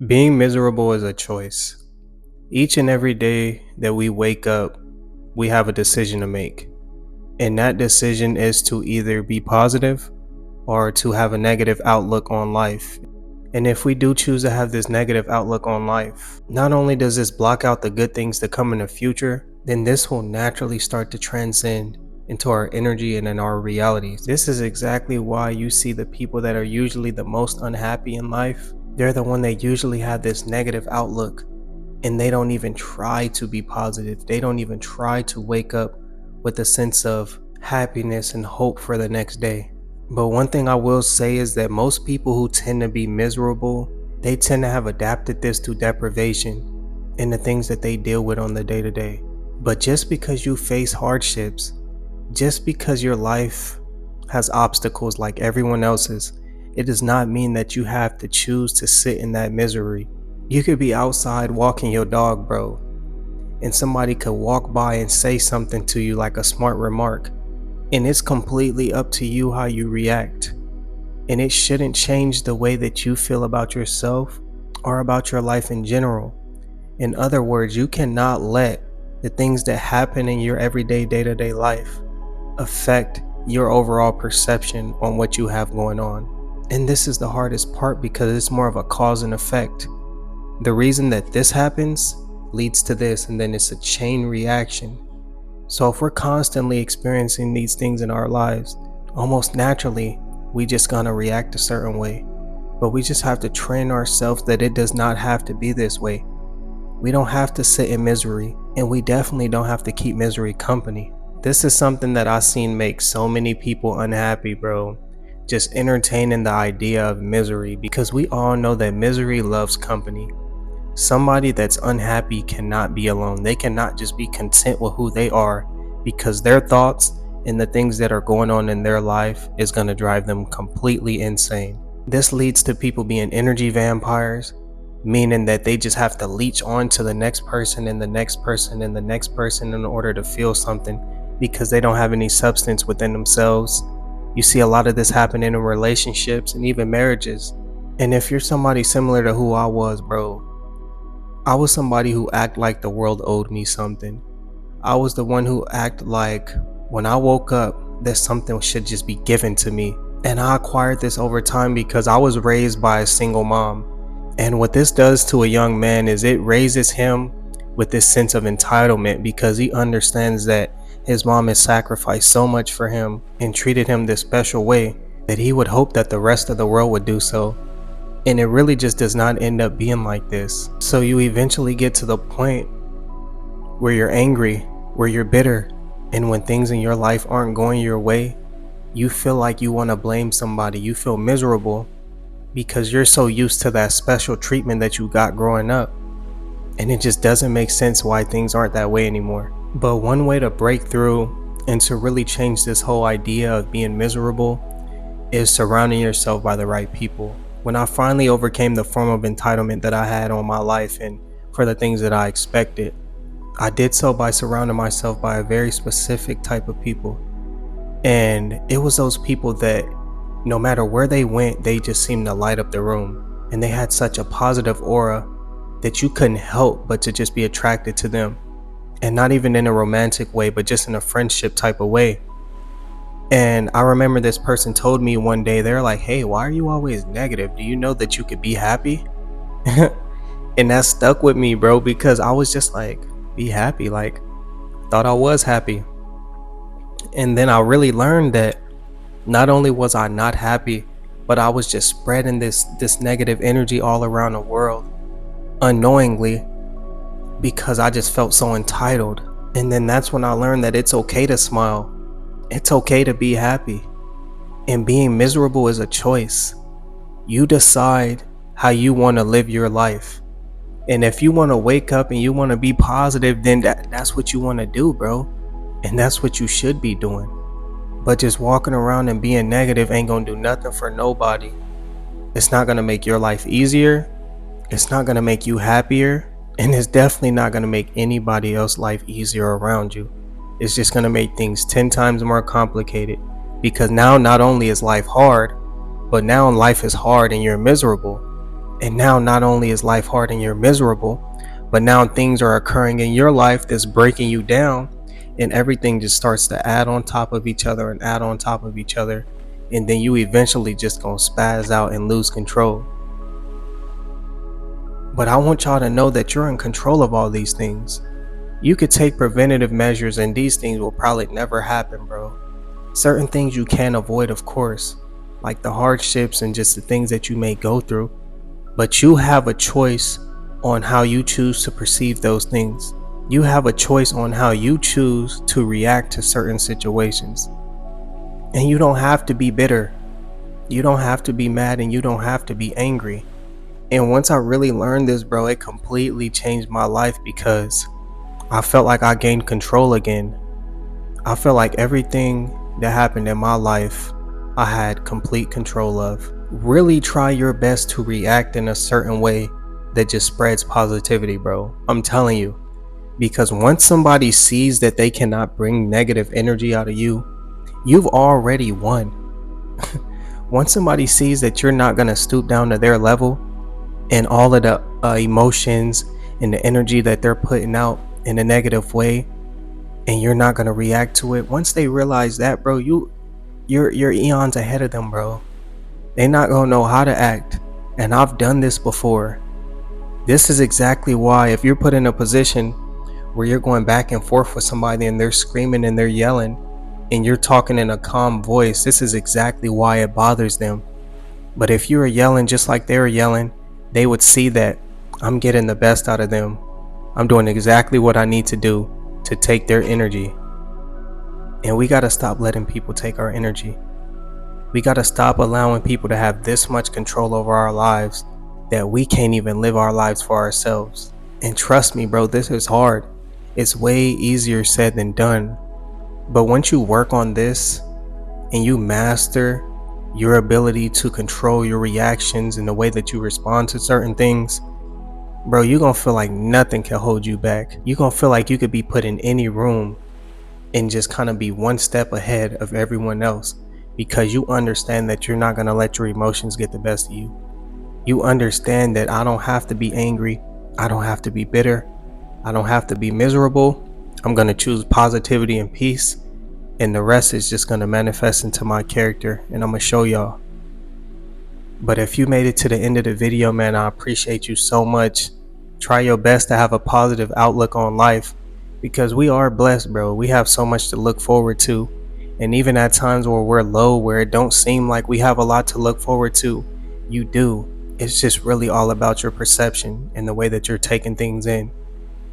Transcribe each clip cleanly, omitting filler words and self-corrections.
Being miserable is a choice. Each and every day that we wake up, we have a decision to make. And that decision is to either be positive or to have a negative outlook on life. And if we do choose to have this negative outlook on life, not only does this block out the good things to come in the future, then this will naturally start to transcend into our energy and in our realities. This is exactly why you see the people that are usually the most unhappy in life. They're the one that usually have this negative outlook, and they don't even try to be positive. They don't even try to wake up with a sense of happiness and hope for the next day. But one thing I will say is that most people who tend to be miserable, they tend to have adapted this to deprivation and the things that they deal with on the day to day. But just because you face hardships, just because your life has obstacles like everyone else's, it does not mean that you have to choose to sit in that misery. You could be outside walking your dog, bro, and somebody could walk by and say something to you like a smart remark, and it's completely up to you how you react. And it shouldn't change the way that you feel about yourself or about your life in general. In other words, you cannot let the things that happen in your everyday day-to-day life affect your overall perception on what you have going on. And this is the hardest part because it's more of a cause and effect. The reason that this happens leads to this, and then it's a chain reaction. So if we're constantly experiencing these things in our lives, almost naturally, we just gonna react a certain way. But we just have to train ourselves that it does not have to be this way. We don't have to sit in misery, and we definitely don't have to keep misery company. This is something that I've seen make so many people unhappy, bro. Just entertaining the idea of misery, because we all know that misery loves company. Somebody that's unhappy cannot be alone. They cannot just be content with who they are, because their thoughts and the things that are going on in their life is going to drive them completely insane. This leads to people being energy vampires, meaning that they just have to leech on to the next person and the next person and the next person in order to feel something, because they don't have any substance within themselves. You see a lot of this happen in relationships and even marriages. And if you're somebody similar to who I was, bro, I was somebody who acted like the world owed me something. I was the one who acted like when I woke up that something should just be given to me. And I acquired this over time because I was raised by a single mom. And what this does to a young man is it raises him with this sense of entitlement, because he understands that his mom has sacrificed so much for him and treated him this special way that he would hope that the rest of the world would do so. And it really just does not end up being like this. So you eventually get to the point where you're angry, where you're bitter, and when things in your life aren't going your way, you feel like you want to blame somebody. You feel miserable because you're so used to that special treatment that you got growing up. And it just doesn't make sense why things aren't that way anymore. But one way to break through and to really change this whole idea of being miserable is surrounding yourself by the right people. When I finally overcame the form of entitlement that I had on my life and for the things that I expected, I did so by surrounding myself by a very specific type of people. And it was those people that no matter where they went, they just seemed to light up the room. And they had such a positive aura that you couldn't help but to just be attracted to them. And not even in a romantic way, but just in a friendship type of way. And I remember this person told me one day, they're like, "Hey, why are you always negative? Do you know that you could be happy?" And that stuck with me, bro, because I was just like, be happy. Like, thought I was happy. And then I really learned that not only was I not happy, but I was just spreading this negative energy all around the world unknowingly, because I just felt so entitled. And then that's when I learned that it's okay to smile. It's okay to be happy. And being miserable is a choice. You decide how you want to live your life. And if you want to wake up and you want to be positive, then that's what you want to do, bro. And that's what you should be doing. But just walking around and being negative ain't gonna do nothing for nobody. It's not gonna make your life easier. It's not gonna make you happier. And it's definitely not going to make anybody else's life easier around you. It's just going to make things 10 times more complicated, because now not only is life hard, but now life is hard and you're miserable. And now not only is life hard and you're miserable, but now things are occurring in your life that's breaking you down, and everything just starts to add on top of each other and add on top of each other. And then you eventually just gonna spaz out and lose control. But I want y'all to know that you're in control of all these things. You could take preventative measures and these things will probably never happen, bro. Certain things you can avoid, of course, like the hardships and just the things that you may go through. But you have a choice on how you choose to perceive those things. You have a choice on how you choose to react to certain situations. And you don't have to be bitter. You don't have to be mad, and you don't have to be angry. And once I really learned this, bro, it completely changed my life because I felt like I gained control again. I felt like everything that happened in my life, I had complete control of. Really try your best to react in a certain way that just spreads positivity, bro. I'm telling you. Because once somebody sees that they cannot bring negative energy out of you, you've already won. Once somebody sees that you're not going to stoop down to their level, and all of the emotions and the energy that they're putting out in a negative way, and you're not going to react to it, once they realize that, bro, you're eons ahead of them, bro. They're not going to know how to act. And I've done this before. This is exactly why, if you're put in a position where you're going back and forth with somebody and they're screaming and they're yelling and you're talking in a calm voice, this is exactly why it bothers them. But if you were yelling just like they were yelling, they would see that I'm getting the best out of them. I'm doing exactly what I need to do to take their energy. And we got to stop letting people take our energy. We got to stop allowing people to have this much control over our lives that we can't even live our lives for ourselves. And trust me, bro, this is hard. It's way easier said than done. But once you work on this and you master your ability to control your reactions and the way that you respond to certain things, bro, you're gonna feel like nothing can hold you back. You're gonna feel like you could be put in any room and just kind of be one step ahead of everyone else, because you understand that you're not gonna let your emotions get the best of you. You understand that I don't have to be angry, I don't have to be bitter, I don't have to be miserable. I'm gonna choose positivity and peace, and the rest is just gonna manifest into my character, and I'm gonna show y'all. But if you made it to the end of the video, man, I appreciate you so much. Try your best to have a positive outlook on life, because we are blessed, bro. We have so much to look forward to. And even at times where we're low, where it don't seem like we have a lot to look forward to, you do. It's just really all about your perception and the way that you're taking things in.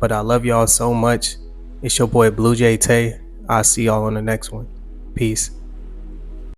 But I love y'all so much. It's your boy Blue Jay Tay. I'll see y'all on the next one. Peace.